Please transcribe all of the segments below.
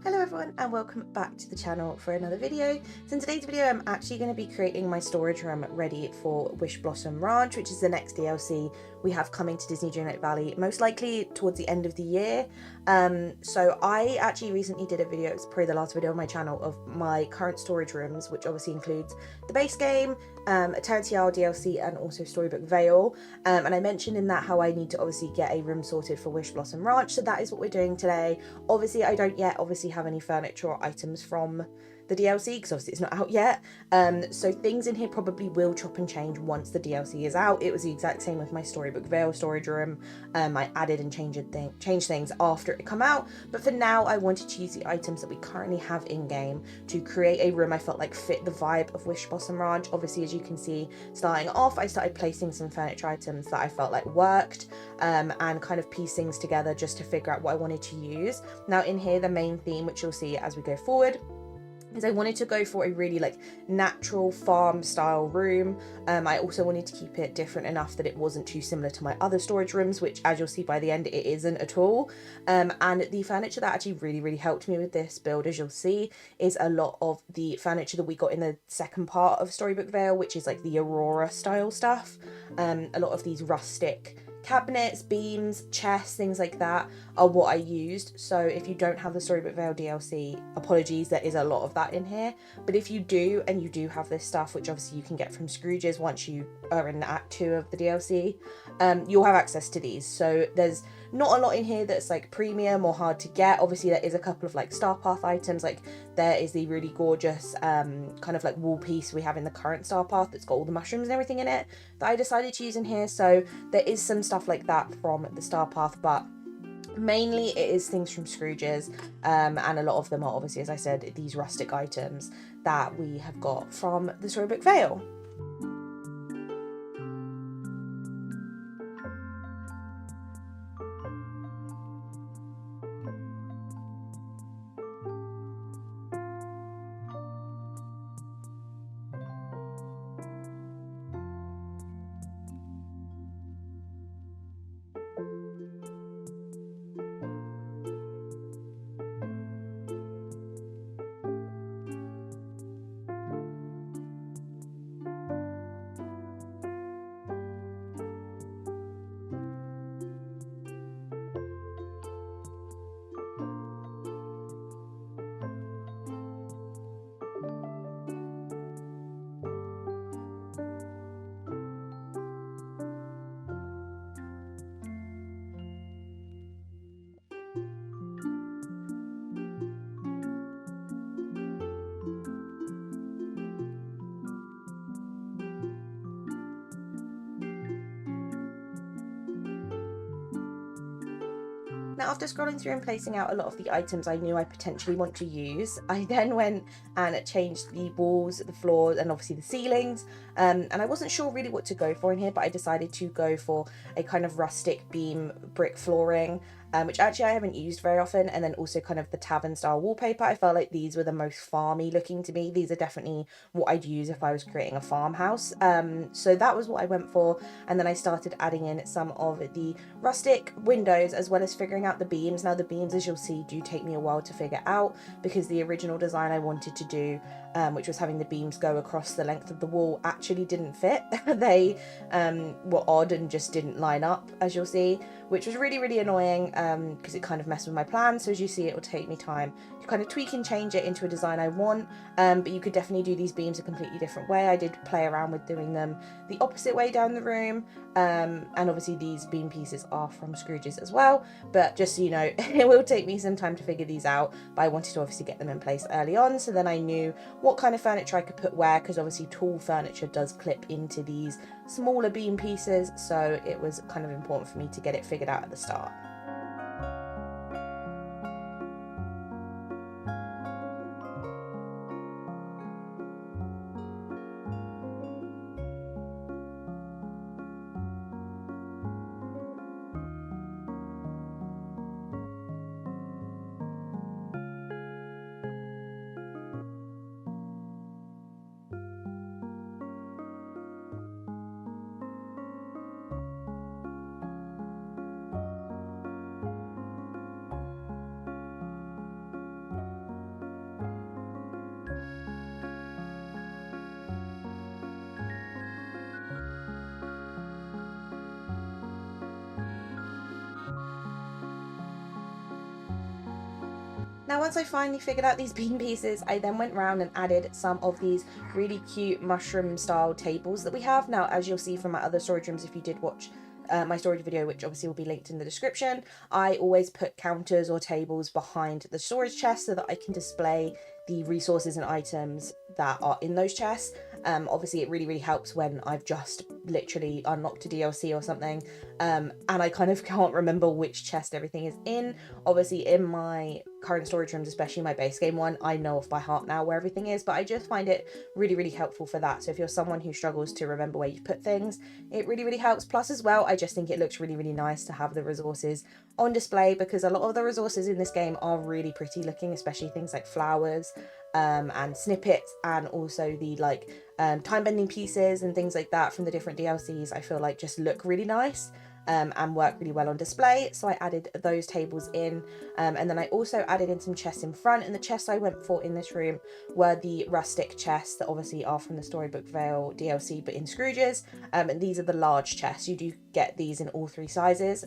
Hello everyone and welcome back to the channel for another video. So in today's video I'm actually going to be creating my storage room ready for Wishblossom Ranch, which is the next DLC we have coming to Disney Dreamlight Valley, most likely towards the end of the year. So I actually recently did a video, it's probably the last video on my channel, of my current storage rooms, which obviously includes the base game, Eternity Isle DLC and also Storybook Vale. And I mentioned in that how I need to obviously get a room sorted for Wishblossom Ranch, so that is what we're doing today. Obviously I don't yet have any furniture or items from the DLC because obviously it's not out yet, so things in here probably will chop and change once the DLC is out. It was the exact same with my Storybook Vale storage room. I added and changed things after it come out, but for now I wanted to use the items that we currently have in game to create a room I felt like fit the vibe of Wishblossom Ranch. Obviously, as you can see, starting off I started placing some furniture items that I felt like worked, and kind of piece things together just to figure out what I wanted to use. Now in here, the main theme, which you'll see as we go forward, is I wanted to go for a really natural farm style room. I also wanted to keep it different enough that it wasn't too similar to my other storage rooms, which as you'll see by the end it isn't at all. And the furniture that actually really helped me with this build, as you'll see, is a lot of the furniture that we got in the second part of Storybook Vale, which is like the Aurora style stuff. A lot of these rustic cabinets, beams, chests, things like that are what I used. So if you don't have the Storybook Vale DLC, apologies, there is a lot of that in here. But if you do, and you do have this stuff, which obviously you can get from Scrooge's once you are in Act 2 of the DLC, you'll have access to these. So there's not a lot in here that's like premium or hard to get. Obviously there is a couple of like Star Path items, like there is the really gorgeous kind of like wall piece we have in the current Star Path that's got all the mushrooms and everything in it that I decided to use in here. So there is some stuff like that from the Star Path, but mainly it is things from Scrooge's, and a lot of them are obviously, as I said, these rustic items that we have got from the Storybook Vale. Now, after scrolling through and placing out a lot of the items I knew I potentially want to use, I then went and changed the walls, the floors, and obviously the ceilings. And I wasn't sure really what to go for in here, but I decided to go for a kind of rustic beam brick flooring, which actually I haven't used very often, and then also kind of the tavern style wallpaper. I felt like these were the most farmy looking to me. These are definitely what I'd use if I was creating a farmhouse. So that was what I went for, and then I started adding in some of the rustic windows as well as figuring out the beams. Now the beams, as you'll see, do take me a while to figure out because the original design I wanted to do, which was having the beams go across the length of the wall, actually didn't fit. They were odd and just didn't line up, as you'll see, which was really annoying because it kind of messed with my plan. So as you see, it will take me time to kind of tweak and change it into a design I want, but you could definitely do these beams a completely different way. I did play around with doing them the opposite way down the room, and obviously these beam pieces are from Scrooge's as well, but just so you know, it will take me some time to figure these out, but I wanted to obviously get them in place early on so then I knew what kind of furniture I could put where, because obviously tall furniture does clip into these smaller beam pieces, so it was kind of important for me to get it figured out at the start. Now, once I finally figured out these bean pieces, I then went around and added some of these really cute mushroom style tables that we have. Now, as you'll see from my other storage rooms, if you did watch my storage video, which obviously will be linked in the description, I always put counters or tables behind the storage chest so that I can display the resources and items that are in those chests. Obviously it really helps when I've just literally unlocked a DLC or something, and I kind of can't remember which chest everything is in. Obviously in my current storage rooms, especially my base game one, I know off by heart now where everything is, but I just find it really helpful for that. So if you're someone who struggles to remember where you put things, it really helps. Plus as well, I just think it looks really nice to have the resources on display, because a lot of the resources in this game are really pretty looking, especially things like flowers and snippets, and also the like time bending pieces and things like that from the different DLCs. I feel like just look really nice and work really well on display. So I added those tables in, and then I also added in some chests in front, and the chests I went for in this room were the rustic chests that obviously are from the Storybook Vale DLC but in Scrooge's, and these are the large chests. You do get these in all 3 sizes,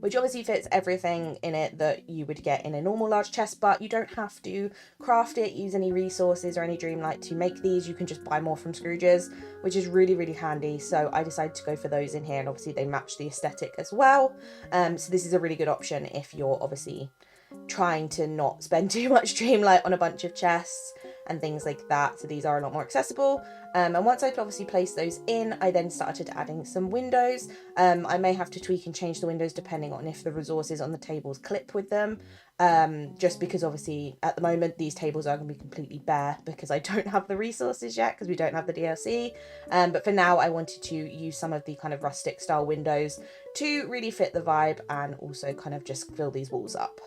which obviously fits everything in it that you would get in a normal large chest, but you don't have to craft it, use any resources or any Dreamlight to make these. You can just buy more from Scrooge's, which is really handy. So I decided to go for those in here, and obviously they match the aesthetic as well. So this is a really good option if you're obviously trying to not spend too much Dreamlight on a bunch of chests and things like that. So these are a lot more accessible. And once I'd obviously placed those in, I then started adding some windows. I may have to tweak and change the windows depending on if the resources on the tables clip with them. Just because obviously at the moment these tables are going to be completely bare because I don't have the resources yet, because we don't have the DLC. But for now I wanted to use some of the kind of rustic style windows to really fit the vibe and also kind of just fill these walls up.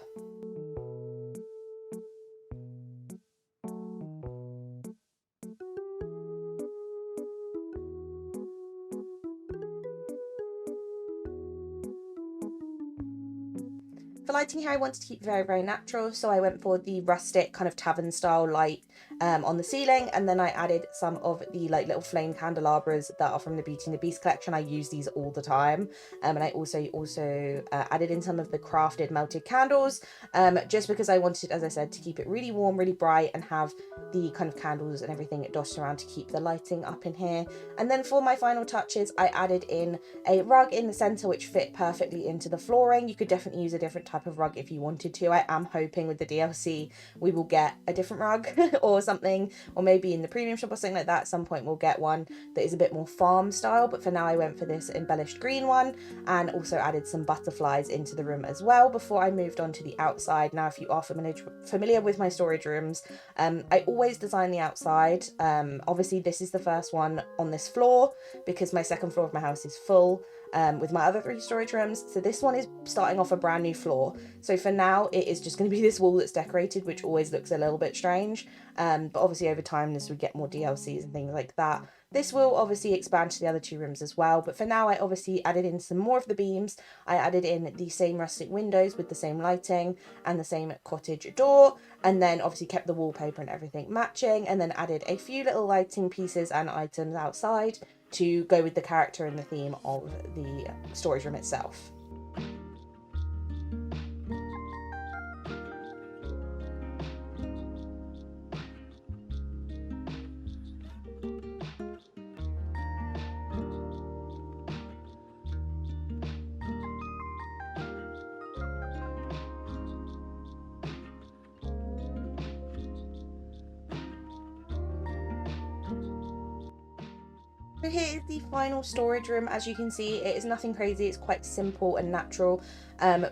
For lighting here, I wanted to keep very natural, so I went for the rustic kind of tavern style light on the ceiling, and then I added some of the like little flame candelabras that are from the Beauty and the Beast collection. I use these all the time, and I also added in some of the crafted melted candles, just because I wanted, as I said, to keep it really warm, really bright, and have the kind of candles and everything dotted around to keep the lighting up in here. And then for my final touches, I added in a rug in the center which fit perfectly into the flooring. You could definitely use a different type of rug if you wanted to. I am hoping with the DLC we will get a different rug or something, or maybe in the premium shop or something like that at some point we'll get one that is a bit more farm style, but for now I went for this embellished green one, and also added some butterflies into the room as well before I moved on to the outside. Now if you are familiar with my storage rooms, I always design the outside. Obviously this is the first one on this floor because my second floor of my house is full with my other 3 storage rooms, so this one is starting off a brand new floor. So for now it is just going to be this wall that's decorated, which always looks a little bit strange, but obviously over time as we get more DLCs and things like that, this will obviously expand to the other 2 rooms as well. But for now I obviously added in some more of the beams. I added in the same rustic windows with the same lighting and the same cottage door, and then obviously kept the wallpaper and everything matching, and then added a few little lighting pieces and items outside to go with the character and the theme of the storage room itself. So here is the final storage room. As you can see, it is nothing crazy, it's quite simple and natural,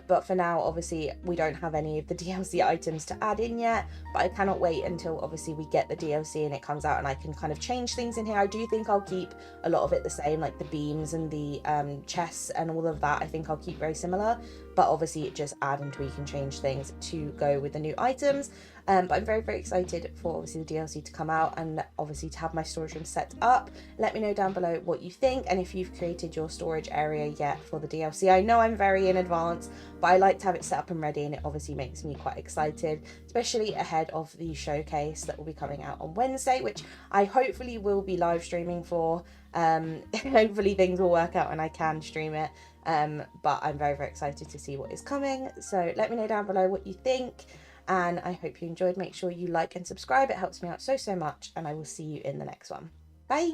but for now obviously we don't have any of the DLC items to add in yet, but I cannot wait until obviously we get the DLC and it comes out and I can kind of change things in here. I do think I'll keep a lot of it the same, like the beams and the chests and all of that. I think I'll keep very similar, but obviously just add and tweak and change things to go with the new items. But I'm very excited for obviously the DLC to come out and obviously to have my storage room set up. Let me know down below what you think and if you've created your storage area yet for the DLC. I know I'm very in advance, but I like to have it set up and ready, and it obviously makes me quite excited, especially ahead of the showcase that will be coming out on Wednesday, which I hopefully will be live streaming for. Hopefully things will work out and I can stream it. But I'm very excited to see what is coming. So let me know down below what you think. and I hope you enjoyed. Make sure you like and subscribe. It helps me out so much, and I will see you in the next one. Bye!